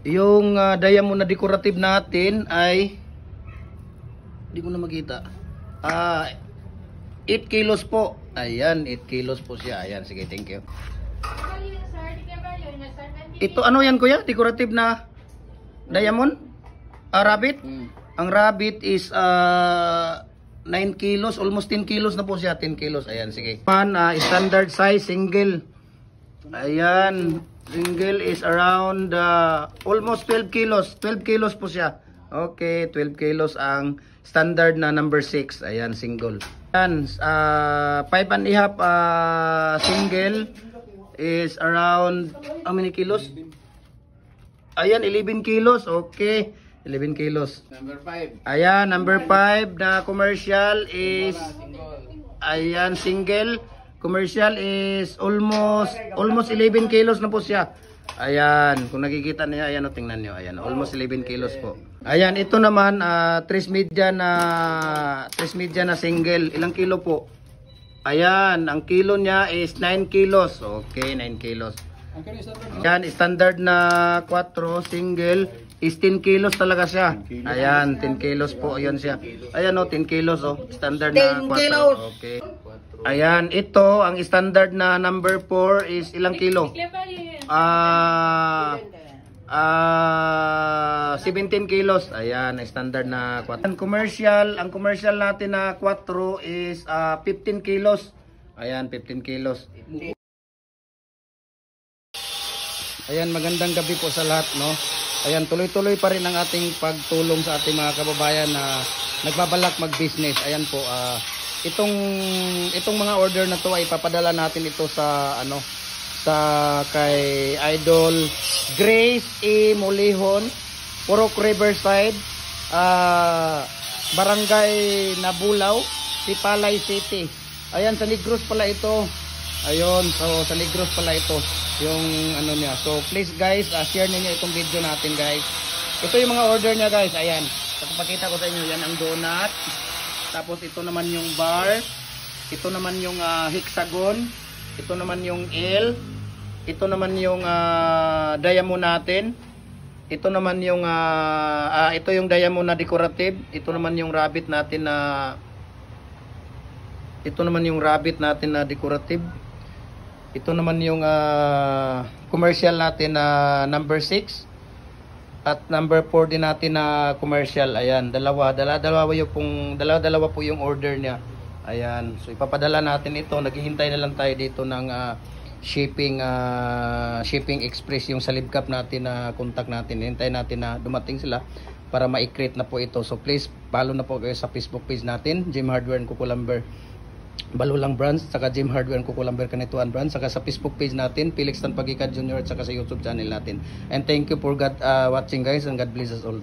Yung diamond na decorative natin ay hindi ko na makita. 8 kilos po. Ayan, 8 kilos po siya. Ayan, sige, thank you. Ito ano yan kuya? Decorative na diamond? Rabbit? Ang rabbit is 9 kilos, almost 10 kilos na po siya, 10 kilos. Ayan, sige. Standard size, single. Ayan, single is around almost 12 kilos. 12 kilos po siya. Okay, 12 kilos ang standard na number 6. Ayan, single. Ayan, 5.5 single is around how many kilos? Ayan, 11 kilos. Okay, 11 kilos. Number 5. Ayan, number 5 na commercial is ayan, single. Commercial is almost 11 kilos na po siya. Ayan, kung nakikita niyo, ayan, tingnan niyo, ayan, almost 11 kilos po. Ayan, ito naman 3 media na single. Ilang kilo po? Ayan, ang kilo niya is 9 kilos. Okay, 9 kilos. Ayan, standard na 4 single is 10 kilos talaga siya. Ayan, 10 kilos po, ayan siya. Ayan o, 10 kilos o, standard na 4. Okay. Ayan, ito, ang standard na number 4 is ilang kilo? 17 kilos. Ayan, standard na 4. Ang commercial natin na 4 is 15 kilos. Ayan, 15 kilos. Ayan, magandang gabi po sa lahat, no? Ayan, tuloy-tuloy pa rin ang ating pagtulong sa ating mga kababayan na nagbabalak mag-business. Ayan po, itong mga order na to ay ipapadala natin ito sa kay Idol Grace E. Molihon, Purok Riverside, Barangay Nabulaw, Sipalay City. Ayan, sa Negros pala ito. Ayun, so sa Negros pala ito yung ano niya. So please guys, share niyo itong video natin guys. Ito yung mga order niya guys. Ayan, papakita ko sa inyo. Yan ang donut. Tapos ito naman yung bar. Ito naman yung hexagon. Ito naman yung L. Ito naman yung diamond natin. Ito naman yung ito yung diamond na decorative. Ito naman yung rabbit natin na decorative. Ito naman yung commercial natin na number 6 at number 4 din natin na commercial. Ayan, dalawa po yung order niya. Ayan, so ipapadala natin ito. Naghihintay na lang tayo dito ng shipping express, yung sa Libcap natin na contact natin. Hintayin natin na dumating sila para ma-create na po ito. So please follow na po kayo sa Facebook page natin, Gem Hardware and Kukulamber Balulang Branch, saka Gem Hardware and Kukulamber Kanituan Branch, saka sa Facebook page natin Felix Tan Pagikad Jr. at saka sa YouTube channel natin. And thank you for watching guys, and God bless us all.